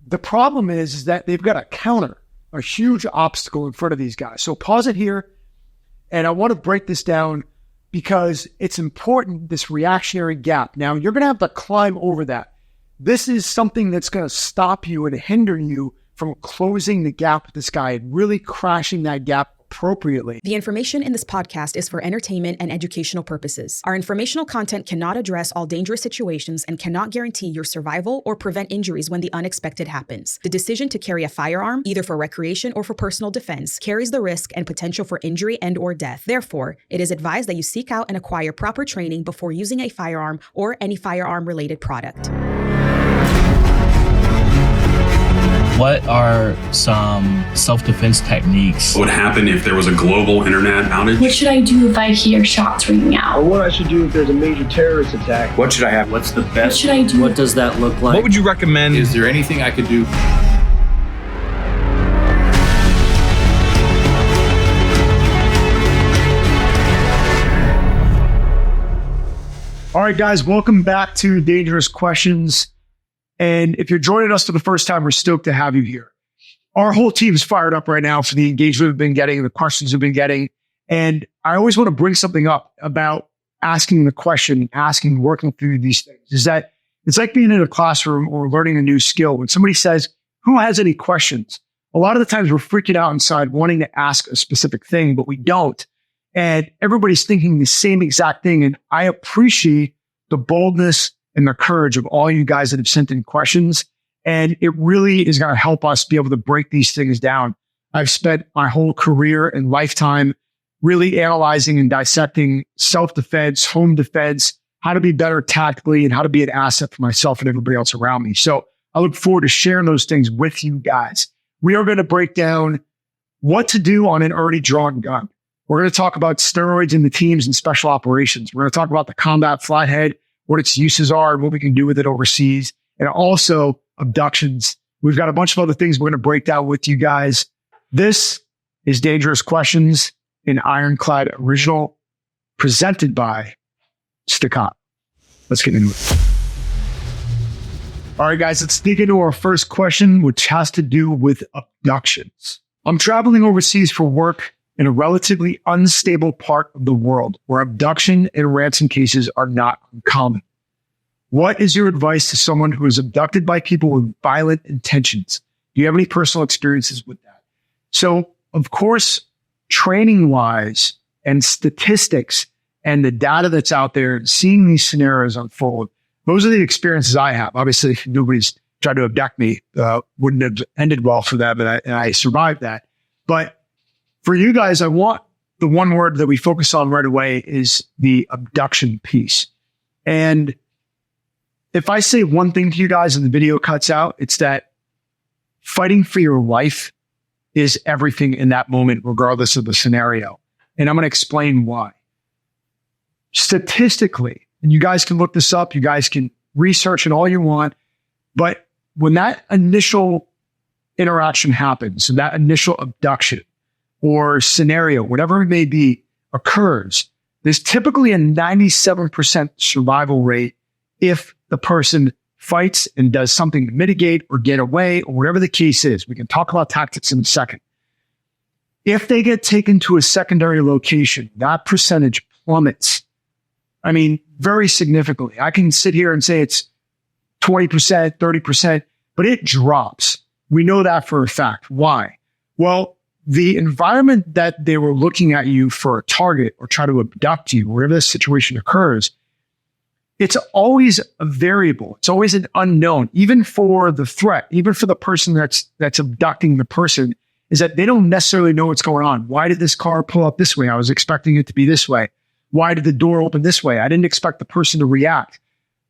The problem is that they've got a counter, a huge obstacle in front of these guys. So pause it here. And I want to break this down because it's important, this reactionary gap. Now, you're going to have to climb over that. This is something that's going to stop you and hinder you from closing the gap with this guy and really crashing that gap appropriately. The information in this podcast is for entertainment and educational purposes. Our informational content cannot address all dangerous situations and cannot guarantee your survival or prevent injuries when the unexpected happens. The decision to carry a firearm, either for recreation or for personal defense, carries the risk and potential for injury and or death. Therefore, it is advised that you seek out and acquire proper training before using a firearm or any firearm-related product. What are some self-defense techniques? What would happen if there was a global internet outage? What should I do if I hear shots ringing out? Or what I should do if there's a major terrorist attack? What should I have? What's the best? What should I do? What does that look like? What would you recommend? Is there anything I could do? All right, guys, welcome back to Dangerous Questions. And if you're joining us for the first time, we're stoked to have you here. Our whole team is fired up right now for the engagement we've been getting, the questions we've been getting. And I always want to bring something up about asking the question, working through these things, is that it's like being in a classroom or learning a new skill. When somebody says, who has any questions? A lot of the times we're freaking out inside wanting to ask a specific thing, but we don't. And everybody's thinking the same exact thing. And I appreciate the boldness and the courage of all you guys that have sent in questions. And it really is going to help us be able to break these things down. I've spent my whole career and lifetime really analyzing and dissecting self-defense, home defense, how to be better tactically, and how to be an asset for myself and everybody else around me. So I look forward to sharing those things with you guys. We are going to break down what to do on an already drawn gun. We're going to talk about steroids in the teams and special operations. We're going to talk about the combat Flathead, what its uses are, and what we can do with it overseas, and also abductions. We've got a bunch of other things we're going to break down with you guys. This is Dangerous Questions, an Ironclad original, presented by Staccato. Let's get into it. All right, guys, let's dig into our first question, which has to do with abductions. I'm traveling overseas for work in a relatively unstable part of the world where abduction and ransom cases are not uncommon. What is your advice to someone who is abducted by people with violent intentions? Do you have any personal experiences with that? So, of course, training-wise and statistics and the data that's out there, and seeing these scenarios unfold, those are the experiences I have. Obviously, if nobody's tried to abduct me, wouldn't have ended well for them, and I survived that. But for you guys, I want the one word that we focus on right away is the abduction piece. And if I say one thing to you guys and the video cuts out, it's that fighting for your life is everything in that moment, regardless of the scenario. And I'm going to explain why. Statistically, and you guys can look this up, you guys can research it all you want, but when that initial interaction happens, so that initial abduction, or scenario, whatever it may be, occurs, there's typically a 97% survival rate if the person fights and does something to mitigate or get away or whatever the case is. We can talk about tactics in a second. If they get taken to a secondary location, that percentage plummets. I mean, very significantly. I can sit here and say it's 20%, 30%, but it drops. We know that for a fact. Why? Well, the environment that they were looking at you for a target or try to abduct you, wherever this situation occurs, it's always a variable. It's always an unknown, even for the threat, even for the person that's abducting the person, is that they don't necessarily know what's going on. Why did this car pull up this way? I was expecting it to be this way. Why did the door open this way? I didn't expect the person to react.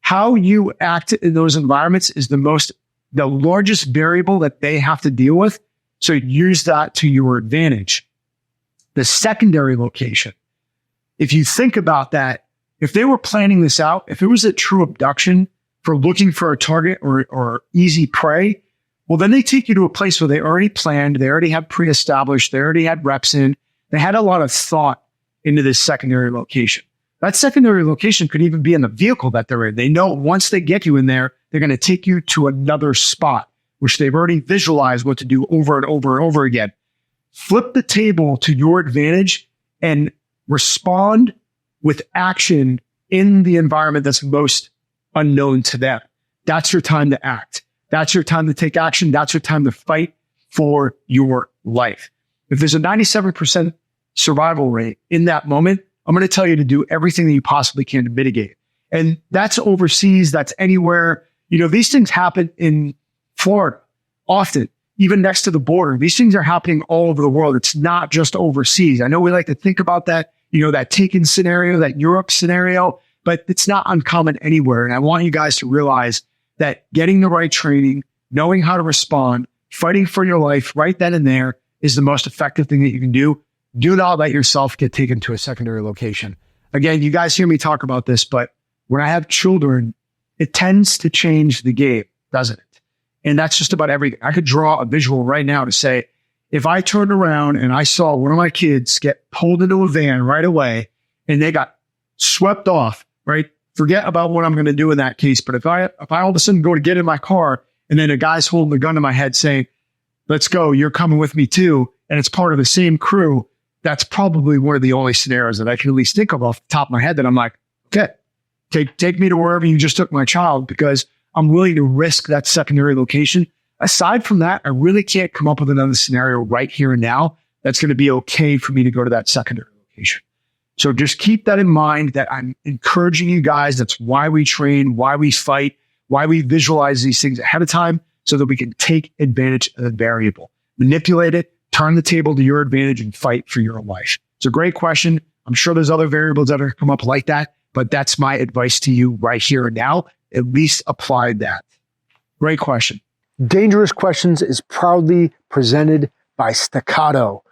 How you act in those environments is the largest variable that they have to deal with. So use that to your advantage. The secondary location, if you think about that, if they were planning this out, if it was a true abduction for looking for a target or easy prey, well, then they take you to a place where they already planned, they already have pre-established, they already had reps in, they had a lot of thought into this secondary location. That secondary location could even be in the vehicle that they're in. They know once they get you in there, they're going to take you to another spot which they've already visualized what to do over and over and over again. Flip the table to your advantage and respond with action in the environment that's most unknown to them. That's your time to act. That's your time to take action. That's your time to fight for your life. If there's a 97% survival rate in that moment, I'm going to tell you to do everything that you possibly can to mitigate it. And that's overseas. That's anywhere. You know, these things happen in Florida often, even next to the border. These things are happening all over the world. It's not just overseas. I know we like to think about that, you know, that Taken scenario, that Europe scenario, but it's not uncommon anywhere. And I want you guys to realize that getting the right training, knowing how to respond, fighting for your life right then and there is the most effective thing that you can do. Do not let yourself get taken to a secondary location. Again, you guys hear me talk about this, but when I have children, it tends to change the game, doesn't it? And that's just about everything. I could draw a visual right now to say, if I turned around and I saw one of my kids get pulled into a van right away and they got swept off, right? Forget about what I'm going to do in that case. But if I all of a sudden go to get in my car and then a guy's holding the gun to my head saying, let's go, you're coming with me too, and it's part of the same crew, that's probably one of the only scenarios that I can at least think of off the top of my head that I'm like, okay, take me to wherever you just took my child, because I'm willing to risk that secondary location. Aside from that, I really can't come up with another scenario right here and now that's going to be okay for me to go to that secondary location. So just keep that in mind, that I'm encouraging you guys. That's why we train, why we fight, why we visualize these things ahead of time so that we can take advantage of the variable, manipulate it, turn the table to your advantage, and fight for your life. It's a great question. I'm sure there's other variables that are come up like that, but that's my advice to you right here and now. At least apply that. Great question. Dangerous Questions is proudly presented by Staccato.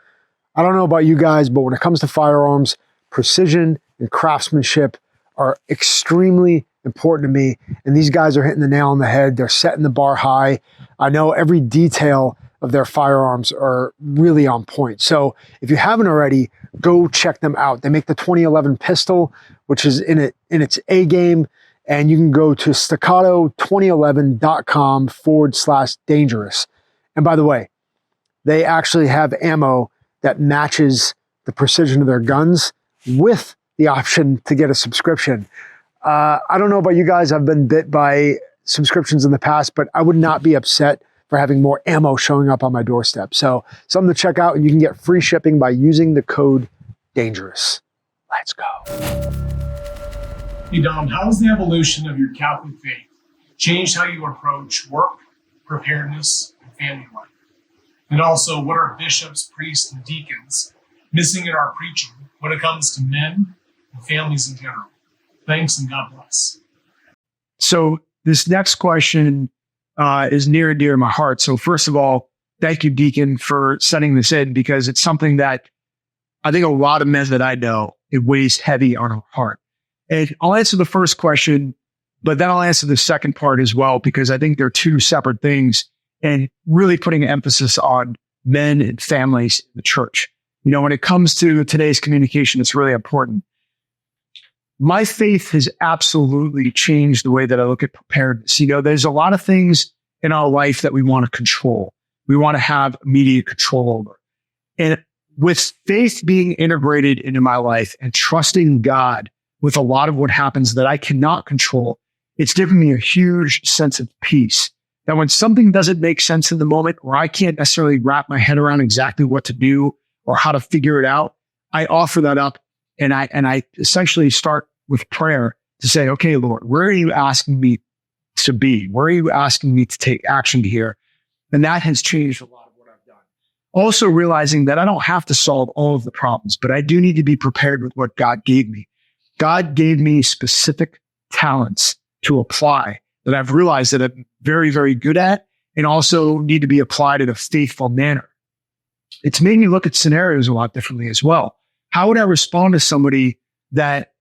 I don't know about you guys, but when it comes to firearms, precision and craftsmanship are extremely important to me. And these guys are hitting the nail on the head. They're setting the bar high. I know every detail of their firearms are really on point. So if you haven't already, go check them out. They make the 2011 pistol, which is in its A game. And you can go to staccato2011.com/dangerous. And by the way, they actually have ammo that matches the precision of their guns with the option to get a subscription. I don't know about you guys. I've been bit by subscriptions in the past, but I would not be upset for having more ammo showing up on my doorstep. So something to check out, and you can get free shipping by using the code DANGEROUS. Let's go. Hey Dom, how has the evolution of your Catholic faith changed how you approach work, preparedness, and family life? And also, what are bishops, priests, and deacons missing in our preaching when it comes to men and families in general? Thanks and God bless. So this next question is near and dear to my heart. So first of all, thank you, Deacon, for sending this in, because it's something that I think a lot of men that I know, it weighs heavy on our heart. And I'll answer the first question, but then I'll answer the second part as well, because I think they're two separate things, and really putting an emphasis on men and families in the church. You know, when it comes to today's communication, it's really important. My faith has absolutely changed the way that I look at preparedness. You know, there's a lot of things in our life that we want to control. We want to have immediate control over. And with faith being integrated into my life and trusting God with a lot of what happens that I cannot control, it's given me a huge sense of peace. That when something doesn't make sense in the moment, or I can't necessarily wrap my head around exactly what to do or how to figure it out, I offer that up, and I essentially start with prayer to say, okay, Lord, where are you asking me to be? Where are you asking me to take action here? And that has changed a lot of what I've done. Also realizing that I don't have to solve all of the problems, but I do need to be prepared with what God gave me. God gave me specific talents to apply that I've realized that I'm very, very good at, and also need to be applied in a faithful manner. It's made me look at scenarios a lot differently as well. How would I respond to somebody that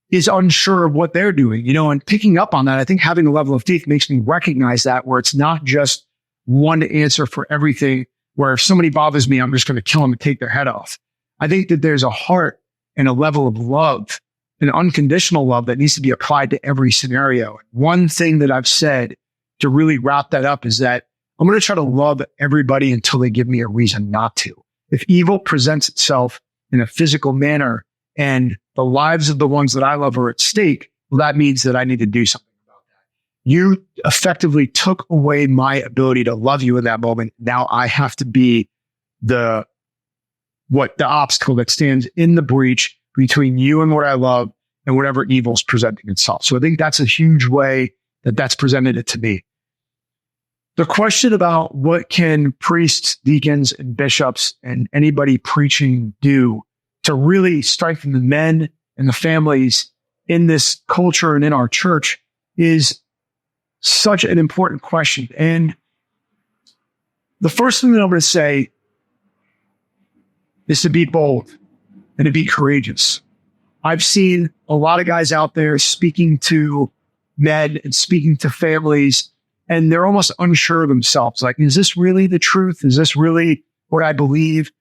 is unsure of what they're doing? You know, and picking up on that, I think having a level of faith makes me recognize that, where it's not just one answer for everything, where if somebody bothers me, I'm just going to kill them and take their head off. I think that there's a heart and a level of love, an unconditional love, that needs to be applied to every scenario. One thing that I've said to really wrap that up is that I'm going to try to love everybody until they give me a reason not to. If evil presents itself in a physical manner and the lives of the ones that I love are at stake, well, that means that I need to do something about that. You effectively took away my ability to love you in that moment. Now I have to be the obstacle that stands in the breach between you and what I love and whatever evil is presenting itself. So I think that's a huge way that that's presented it to me. The question about what can priests, deacons, and bishops and anybody preaching do to really strengthen the men and the families in this culture and in our church is such an important question. And the first thing that I'm going to say is to be bold and to be courageous. I've seen a lot of guys out there speaking to men and speaking to families, and they're almost unsure of themselves. Like, is this really the truth? Is this really what I believe?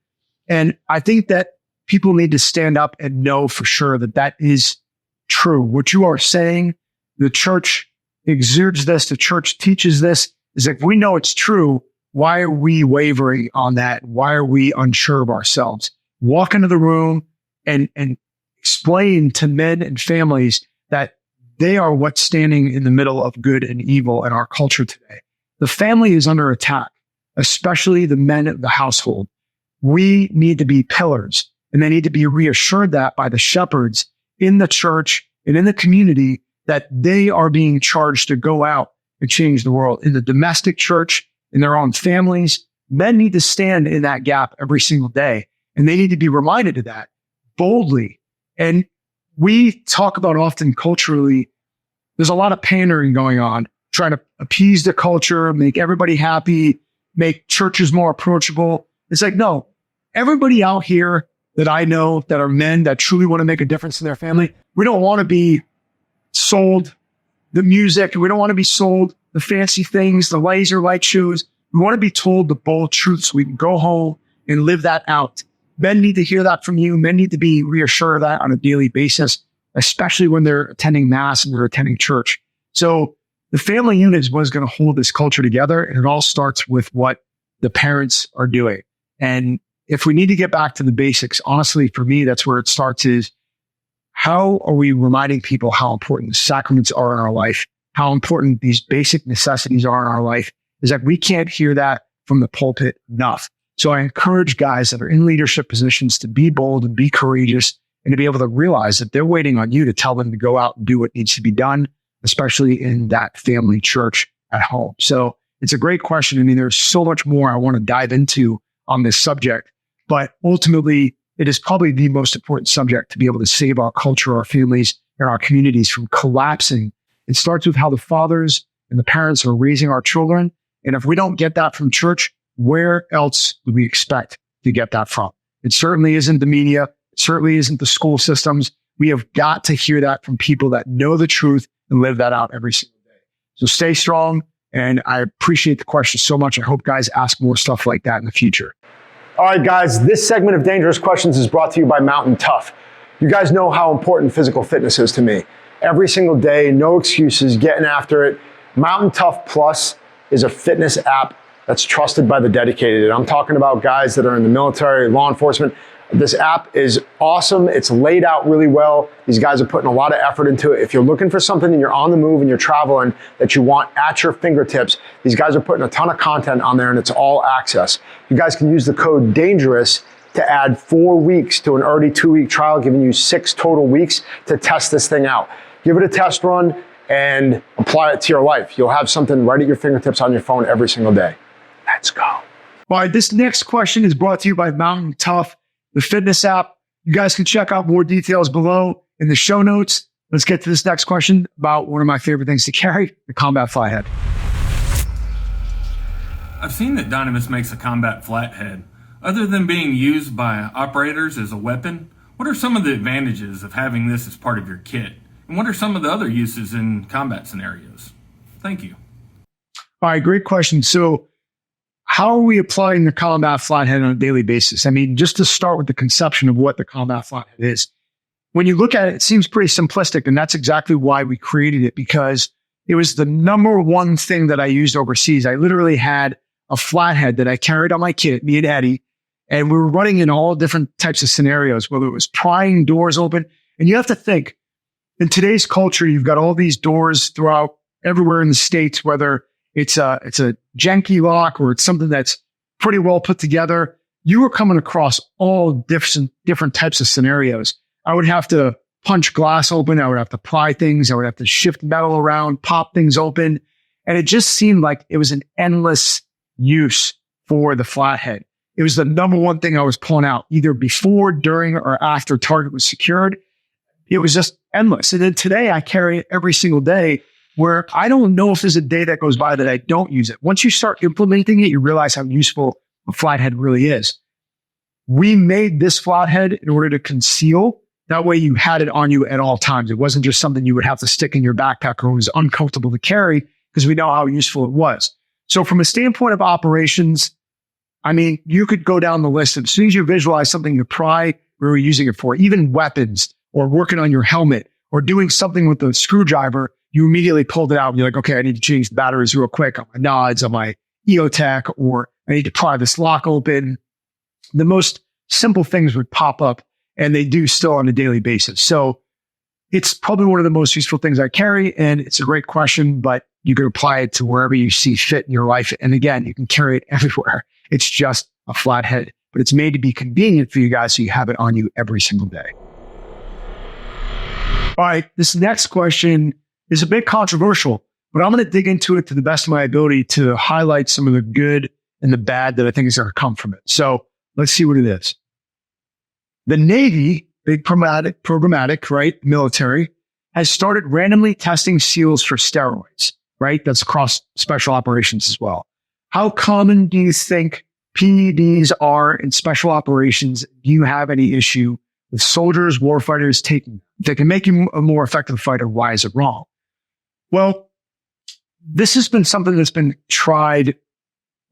And I think that people need to stand up and know for sure that that is true. What you are saying, the church exudes this, the church teaches this, is if we know it's true, why are we wavering on that? Why are we unsure of ourselves? Walk into the room and explain to men and families that they are what's standing in the middle of good and evil in our culture today. The family is under attack, especially the men of the household. We need to be pillars, and they need to be reassured that by the shepherds in the church and in the community that they are being charged to go out and change the world. In the domestic church, in their own families, men need to stand in that gap every single day, and they need to be reminded of that boldly. And we talk about often culturally, there's a lot of pandering going on, trying to appease the culture, make everybody happy, make churches more approachable. It's like, no, everybody out here that I know that are men that truly want to make a difference in their family, we don't want to be sold the music. We don't want to be sold the fancy things, the laser light shows. We want to be told the bold truth so we can go home and live that out. Men need to hear that from you. Men need to be reassured of that on a daily basis, especially when they're attending mass and they're attending church. So the family unit is what's going to hold this culture together. And it all starts with what the parents are doing. And if we need to get back to the basics, honestly, for me, that's where it starts is how are we reminding people how important the sacraments are in our life, how important these basic necessities are in our life, is that we can't hear that from the pulpit enough. So I encourage guys that are in leadership positions to be bold and be courageous and to be able to realize that they're waiting on you to tell them to go out and do what needs to be done, especially in that family church at home. So it's a great question. I mean, there's so much more I want to dive into on this subject, but ultimately it is probably the most important subject to be able to save our culture, our families, and our communities from collapsing. It starts with how the fathers and the parents are raising our children. And if we don't get that from church, where else do we expect to get that from? It certainly isn't the media. It certainly isn't the school systems. We have got to hear that from people that know the truth and live that out every single day. So stay strong. And I appreciate the question so much. I hope guys ask more stuff like that in the future. All right, guys, this segment of Dangerous Questions is brought to you by Mountain Tough. You guys know how important physical fitness is to me. Every single day, no excuses, getting after it. Mountain Tough Plus is a fitness app that's trusted by the dedicated. And I'm talking about guys that are in the military, law enforcement. This app is awesome. It's laid out really well. These guys are putting a lot of effort into it. If you're looking for something and you're on the move and you're traveling that you want at your fingertips, these guys are putting a ton of content on there and it's all access. You guys can use the code DANGEROUS to add 4 weeks to an already 2-week trial, giving you 6 total weeks to test this thing out. Give it a test run and apply it to your life. You'll have something right at your fingertips on your phone every single day. Let's go. All right, this next question is brought to you by Mountain Tough, the fitness app. You guys can check out more details below in the show notes. Let's get to this next question about one of my favorite things to carry, the Combat Flathead. I've seen that Dynamis makes a Combat Flathead. Other than being used by operators as a weapon, what are some of the advantages of having this as part of your kit? And what are some of the other uses in combat scenarios? Thank you. All right, great question. So how are we applying the Combat Flathead on a daily basis? I mean, just to start with the conception of what the Combat Flathead is. When you look at it, it seems pretty simplistic, and that's exactly why we created it, because it was the number one thing that I used overseas. I literally had a Flathead that I carried on my kit, me and Eddie, and we were running in all different types of scenarios, whether it was prying doors open. And you have to think, in today's culture, you've got all these doors throughout everywhere in the States, whether it's a janky lock or it's something that's pretty well put together. You were coming across all different types of scenarios. I would have to punch glass open. I would have to pry things. I would have to shift metal around, pop things open. And it just seemed like it was an endless use for the Flathead. It was the number one thing I was pulling out, either before, during, or after target was secured. It was just endless. And then today I carry it every single day, where I don't know if there's a day that goes by that I don't use it. Once you start implementing it, you realize how useful a Flathead really is. We made this Flathead in order to conceal. That way you had it on you at all times. It wasn't just something you would have to stick in your backpack or it was uncomfortable to carry, because we know how useful it was. So from a standpoint of operations, I mean, you could go down the list. As soon as you visualize something to pry, we were using it for. Even weapons, or working on your helmet, or doing something with the screwdriver, you immediately pulled it out and you're like, okay, I need to change the batteries real quick on my nods, on my EOTech, or I need to pry this lock open. The most simple things would pop up, and they do still on a daily basis. So it's probably one of the most useful things I carry, and it's a great question, but you can apply it to wherever you see fit in your life. And again, you can carry it everywhere. It's just a Flathead, but it's made to be convenient for you guys so you have it on you every single day. All right, this next question is a bit controversial, but I'm going to dig into it to the best of my ability to highlight some of the good and the bad that I think is going to come from it. So let's see what it is. The Navy, big programmatic, right? Military, has started randomly testing SEALs for steroids, right? That's across special operations as well. How common do you think PEDs are in special operations? Do you have any issue with soldiers, warfighters taking them? If they can make you a more effective fighter, why is it wrong? Well, this has been something that's been tried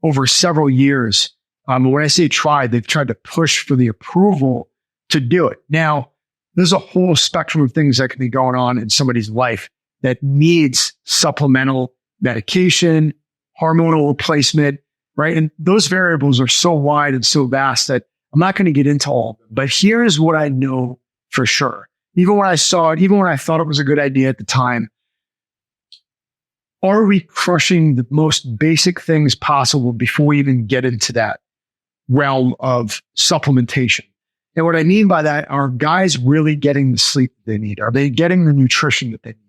over several years. When I say tried, they've tried to push for the approval to do it. Now, there's a whole spectrum of things that can be going on in somebody's life that needs supplemental medication, hormonal replacement, right? And those variables are so wide and so vast that I'm not going to get into all of them. But here's what I know for sure. Even when I saw it, even when I thought it was a good idea at the time, are we crushing the most basic things possible before we even get into that realm of supplementation? And what I mean by that, are guys really getting the sleep they need? Are they getting the nutrition that they need?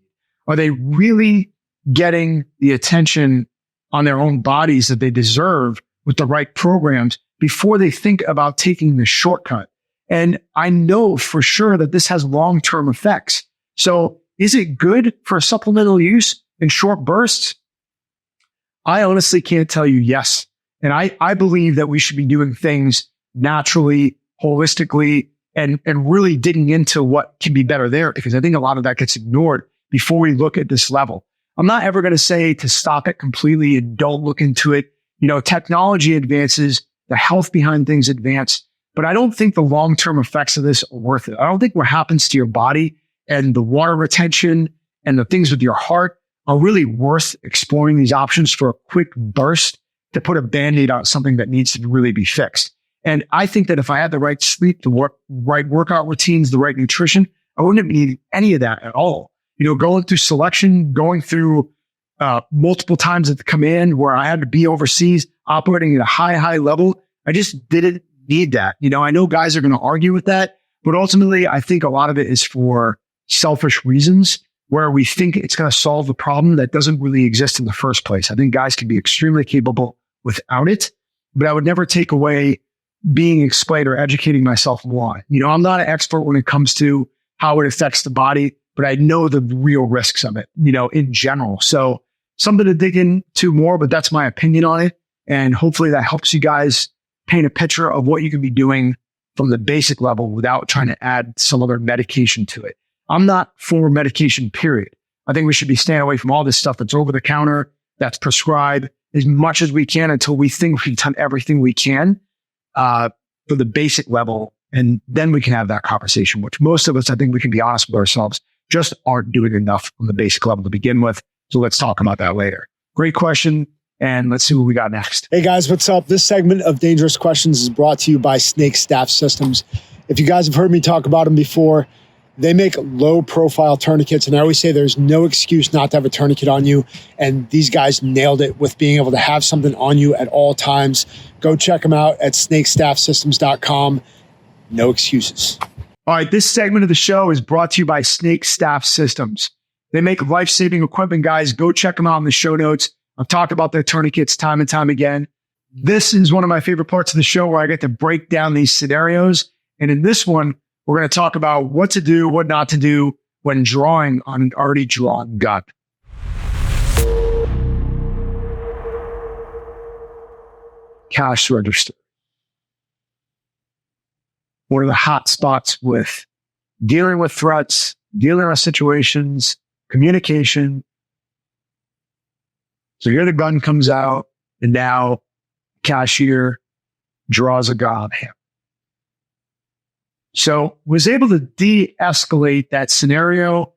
Are they really getting the attention on their own bodies that they deserve with the right programs before they think about taking the shortcut? And I know for sure that this has long-term effects. So is it good for supplemental use in short bursts? I honestly can't tell you yes. And I believe that we should be doing things naturally, holistically, and really digging into what can be better there, because I think a lot of that gets ignored before we look at this level. I'm not ever going to say to stop it completely and don't look into it. You know, technology advances, the health behind things advance, but I don't think the long-term effects of this are worth it. I don't think what happens to your body and the water retention and the things with your heart are really worth exploring these options for a quick burst to put a Band-Aid on something that needs to really be fixed. And I think that if I had the right sleep, the right workout routines, the right nutrition, I wouldn't need any of that at all. You know, going through selection, going through multiple times at the command where I had to be overseas, operating at a high level, I just didn't need that. You know, I know guys are going to argue with that, but ultimately I think a lot of it is for selfish reasons where we think it's going to solve the problem that doesn't really exist in the first place. I think guys can be extremely capable without it, but I would never take away being explained or educating myself more. You know, I'm not an expert when it comes to how it affects the body, but I know the real risks of it, you know, in general. So something to dig into more, but that's my opinion on it. And hopefully that helps you guys paint a picture of what you can be doing from the basic level without trying to add some other medication to it. I'm not for medication, period. I think we should be staying away from all this stuff that's over the counter, that's prescribed as much as we can until we think we've done everything we can for the basic level. And then we can have that conversation, which most of us, I think we can be honest with ourselves, just aren't doing enough on the basic level to begin with. So let's talk about that later. Great question. and let's see what we got next. Hey guys, what's up? This segment of Dangerous Questions is brought to you by Snake Staff Systems. If you guys have heard me talk about them before, they make low profile tourniquets, and I always say there's no excuse not to have a tourniquet on you, and these guys nailed it with being able to have something on you at all times. Go check them out at snakestaffsystems.com. No excuses. All right, this segment of the show is brought to you by Snake Staff Systems. They make life-saving equipment, guys. Go check them out in the show notes. I've talked about their tourniquets time and time again. This is one of my favorite parts of the show where I get to break down these scenarios. And in this one, we're going to talk about what to do, what not to do when drawing on an already drawn gun. Cash register. One of the hot spots with dealing with threats, dealing with situations, communication. So here the gun comes out, and now cashier draws a gun on him. So was able to de-escalate that scenario.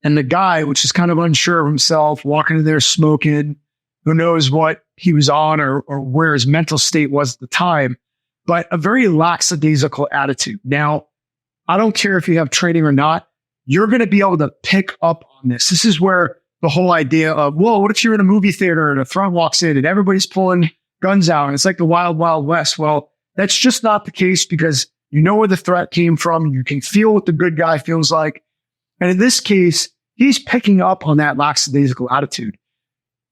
And the guy, which is kind of unsure of himself, walking in there smoking, who knows what he was on or where his mental state was at the time, but a very lackadaisical attitude. Now, I don't care if you have training or not, you're going to be able to pick up on this. This is where the whole idea of, whoa, what if you're in a movie theater and a threat walks in and everybody's pulling guns out and it's like the wild, wild west. Well, that's just not the case because you know where the threat came from. You can feel what the good guy feels like. And in this case, he's picking up on that lackadaisical attitude.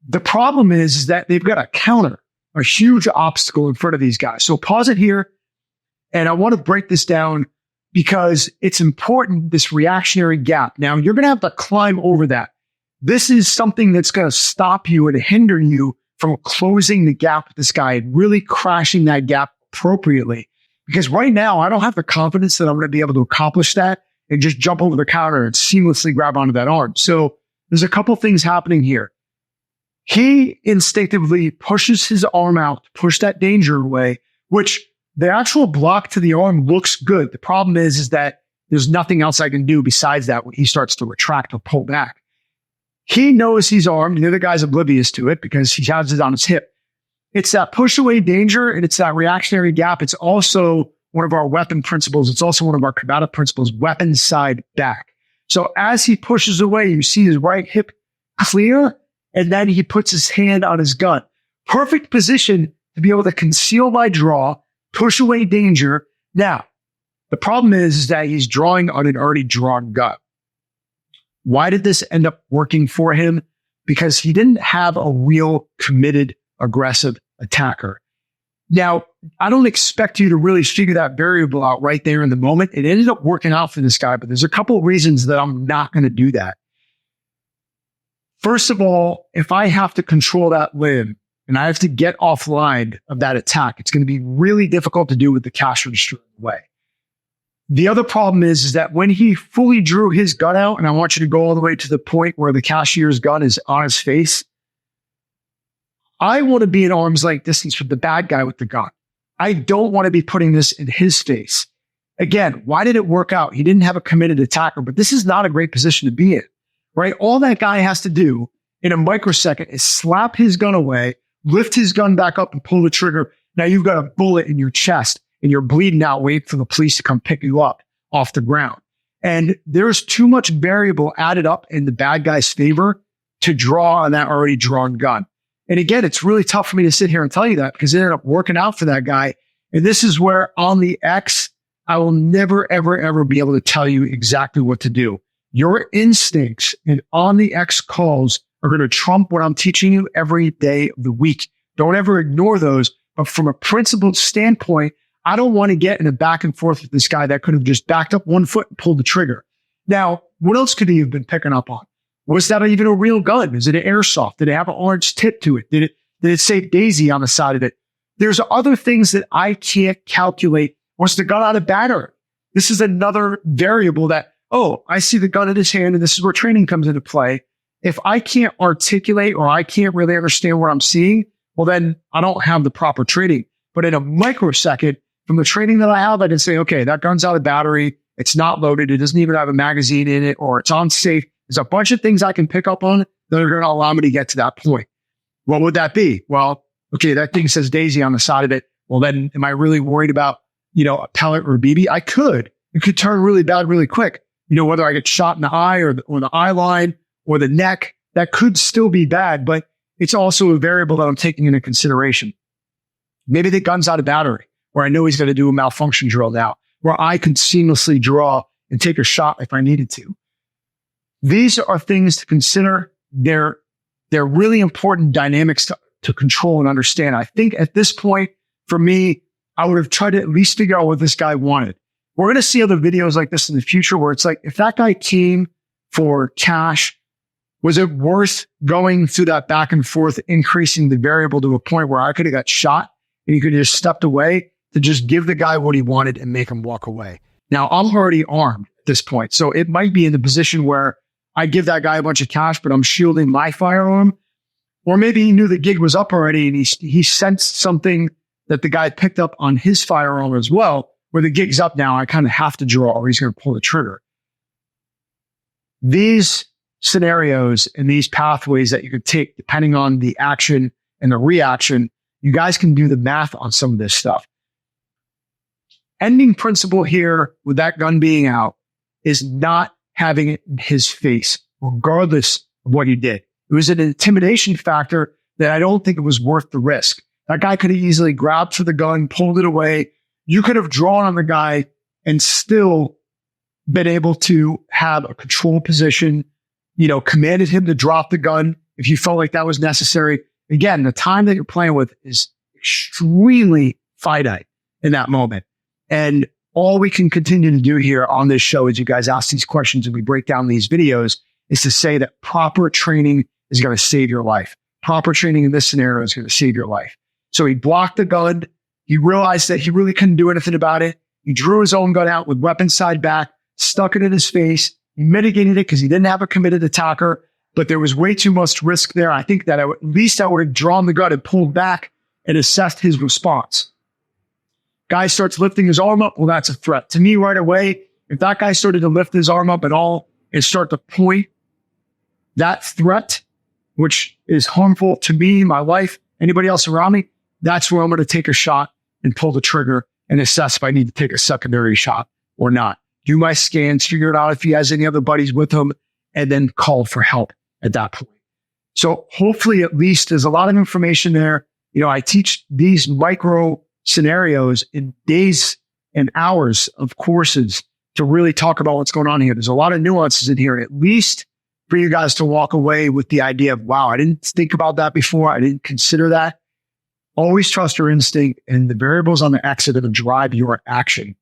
The problem is that they've got a counter, a huge obstacle in front of these guys. So pause it here. And I want to break this down because it's important, this reactionary gap. Now, you're going to have to climb over that. This is something that's going to stop you and hinder you from closing the gap with this guy and really crashing that gap appropriately. Because right now, I don't have the confidence that I'm going to be able to accomplish that and just jump over the counter and seamlessly grab onto that arm. So there's a couple things happening here. He instinctively pushes his arm out to push that danger away, which the actual block to the arm looks good. The problem is that there's nothing else I can do besides that when he starts to retract or pull back. He knows he's armed. The other guy's oblivious to it because he has it on his hip. It's that push away danger and it's that reactionary gap. It's also one of our weapon principles. It's also one of our combative principles, weapon side back. So as he pushes away, you see his right hip clear, and then he puts his hand on his gun. Perfect position to be able to conceal my draw, push away danger. Now, the problem is that he's drawing on an already drawn gun. Why did this end up working for him? Because he didn't have a real committed, aggressive attacker. Now, I don't expect you to really figure that variable out right there in the moment. It ended up working out for this guy, but there's a couple of reasons that I'm not going to do that. First of all, if I have to control that limb and I have to get offline of that attack, it's going to be really difficult to do with the cash register away. The other problem is that when he fully drew his gun out, and I want you to go all the way to the point where the cashier's gun is on his face, I want to be at arm's length distance from the bad guy with the gun. I don't want to be putting this in his face. Again, why did it work out? He didn't have a committed attacker, but this is not a great position to be in, right? All that guy has to do in a microsecond is slap his gun away, lift his gun back up and pull the trigger. Now you've got a bullet in your chest and you're bleeding out, waiting for the police to come pick you up off the ground. And there's too much variable added up in the bad guy's favor to draw on that already drawn gun. And again, it's really tough for me to sit here and tell you that because it ended up working out for that guy. And this is where on the X, I will never, ever, ever be able to tell you exactly what to do. Your instincts and on the X calls are going to trump what I'm teaching you every day of the week. Don't ever ignore those. But from a principled standpoint, I don't want to get in a back and forth with this guy that could have just backed up 1 foot and pulled the trigger. Now, what else could he have been picking up on? Was that even a real gun? Is it an airsoft? Did it have an orange tip to it? Did it say Daisy on the side of it? There's other things that I can't calculate. Was the gun out of battery? This is another variable that, oh, I see the gun in his hand and this is where training comes into play. If I can't articulate or I can't really understand what I'm seeing, well, then I don't have the proper training. But in a microsecond, from the training that I have, I can say, okay, that gun's out of battery. It's not loaded. It doesn't even have a magazine in it, or it's on safe. There's a bunch of things I can pick up on that are going to allow me to get to that point. What would that be? Well, okay, that thing says Daisy on the side of it. Well, then am I really worried about, a pellet or a BB? I could. It could turn really bad really quick. Whether I get shot in the eye or the eye line or the neck, that could still be bad, but it's also a variable that I'm taking into consideration. Maybe the gun's out of battery, or I know he's going to do a malfunction drill now, where I could seamlessly draw and take a shot if I needed to. These are things to consider. They're really important dynamics to control and understand. I think at this point, for me, I would have tried to at least figure out what this guy wanted. We're going to see other videos like this in the future where it's like, if that guy came for cash, was it worth going through that back and forth, increasing the variable to a point where I could have got shot and he could have just stepped away to just give the guy what he wanted and make him walk away? Now, I'm already armed at this point, so it might be in the position where I give that guy a bunch of cash, but I'm shielding my firearm. Or maybe he knew the gig was up already and he sensed something that the guy picked up on his firearm as well, where the gig's up now, I kind of have to draw or he's going to pull the trigger. These scenarios and these pathways that you could take depending on the action and the reaction, you guys can do the math on some of this stuff. Ending principle here with that gun being out is not having it in his face, regardless of what he did. It was an intimidation factor that I don't think it was worth the risk. That guy could have easily grabbed for the gun, pulled it away. You could have drawn on the guy and still been able to have a control position, commanded him to drop the gun if you felt like that was necessary. Again, the time that you're playing with is extremely finite in that moment. And all we can continue to do here on this show as you guys ask these questions and we break down these videos is to say that proper training is going to save your life. Proper training in this scenario is going to save your life. So he blocked the gun. He realized that he really couldn't do anything about it. He drew his own gun out with weapon side back, stuck it in his face. He mitigated it because he didn't have a committed attacker, but there was way too much risk there. I think that at least I would have drawn the gun and pulled back and assessed his response. Guy starts lifting his arm up. Well, that's a threat. To me right away, if that guy started to lift his arm up at all and start to point that threat, which is harmful to me, my life, anybody else around me, that's where I'm going to take a shot and pull the trigger and assess if I need to take a secondary shot or not. Do my scans, figure it out if he has any other buddies with him, and then call for help at that point. So hopefully at least there's a lot of information there. I teach these micro scenarios in days and hours of courses to really talk about what's going on here. There's a lot of nuances in here, at least for you guys to walk away with the idea of, wow, I didn't think about that before. I didn't consider that. Always trust your instinct, and the variables on the exit that drive your action.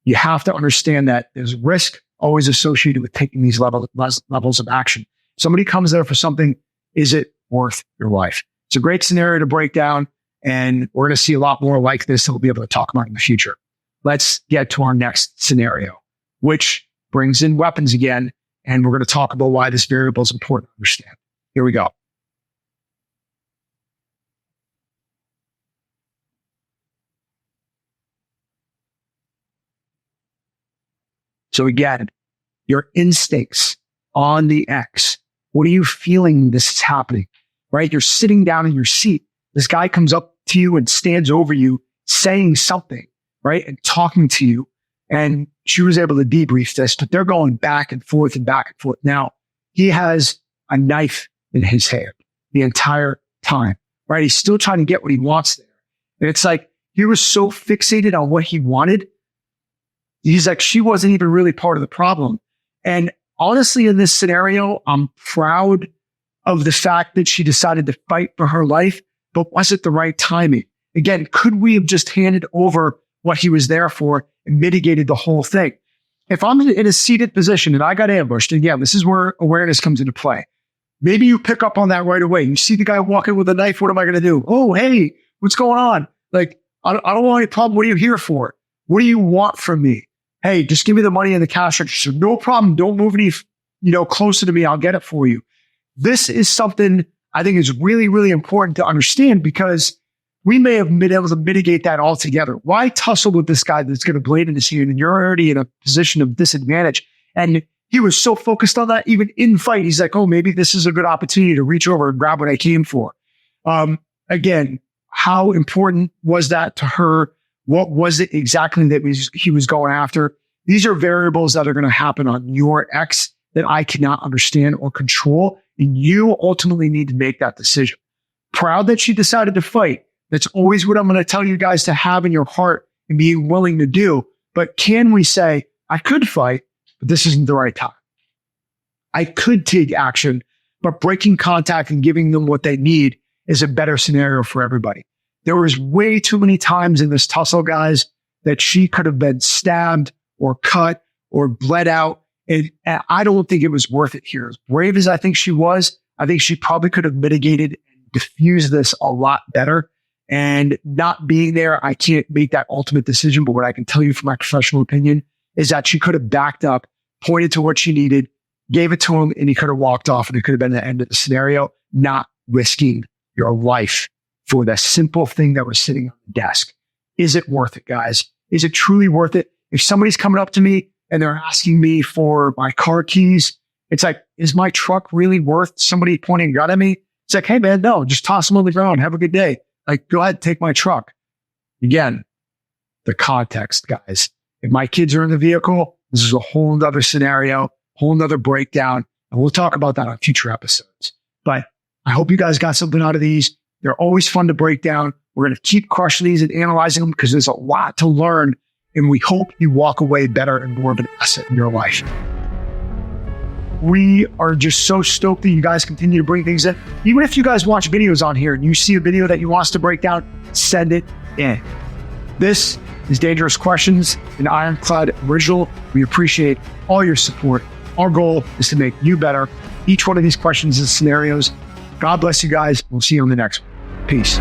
You have to understand that there's risk always associated with taking these levels of action. Somebody comes there for something. Is it worth your life? It's a great scenario to break down, and we're going to see a lot more like this that we'll be able to talk about in the future. Let's get to our next scenario, which brings in weapons again, and we're going to talk about why this variable is important to understand. Here we go. So again, your instincts on the X. What are you feeling this is happening, right? You're sitting down in your seat. This guy comes up to you and stands over you saying something, right? And talking to you. And she was able to debrief this, but they're going back and forth and back and forth. Now, he has a knife in his hand the entire time, right? He's still trying to get what he wants there. And it's like, he was so fixated on what he wanted. He's like, she wasn't even really part of the problem. And honestly, in this scenario, I'm proud of the fact that she decided to fight for her life, but was it the right timing? Again, could we have just handed over what he was there for and mitigated the whole thing? If I'm in a seated position and I got ambushed, and yeah, this is where awareness comes into play. Maybe you pick up on that right away. You see the guy walking with a knife. What am I going to do? Oh, hey, what's going on? Like, I don't want any problem. What are you here for? What do you want from me? Hey, just give me the money in the cash register. No problem. Don't move any, closer to me. I'll get it for you. This is something I think is really, really important to understand because we may have been able to mitigate that altogether. Why tussle with this guy that's going to blade into you and you're already in a position of disadvantage? And he was so focused on that, even in fight, he's like, oh, maybe this is a good opportunity to reach over and grab what I came for. Again, how important was that to her? What was it exactly that he was going after? These are variables that are going to happen on your ex that I cannot understand or control. And you ultimately need to make that decision. Proud that she decided to fight. That's always what I'm going to tell you guys to have in your heart and being willing to do. But can we say, I could fight, but this isn't the right time. I could take action, but breaking contact and giving them what they need is a better scenario for everybody. There was way too many times in this tussle, guys, that she could have been stabbed or cut or bled out. And I don't think it was worth it here. As brave as I think she was, I think she probably could have mitigated and diffused this a lot better. And not being there, I can't make that ultimate decision. But what I can tell you from my professional opinion is that she could have backed up, pointed to what she needed, gave it to him, and he could have walked off, and it could have been the end of the scenario, not risking your life for the simple thing that was sitting on the desk. Is it worth it, guys? Is it truly worth it? If somebody's coming up to me and they're asking me for my car keys, it's like, is my truck really worth somebody pointing a gun at me? It's like, hey man, no, just toss them on the ground. Have a good day. Like, go ahead, take my truck. Again, the context, guys. If my kids are in the vehicle, this is a whole other scenario, whole other breakdown. And we'll talk about that on future episodes. But I hope you guys got something out of these. They're always fun to break down. We're going to keep crushing these and analyzing them because there's a lot to learn. And we hope you walk away better and more of an asset in your life. We are just so stoked that you guys continue to bring things in. Even if you guys watch videos on here and you see a video that you want us to break down, send it in. This is Dangerous Questions, an Ironclad original. We appreciate all your support. Our goal is to make you better. Each one of these questions and scenarios. God bless you guys. We'll see you on the next one. Peace.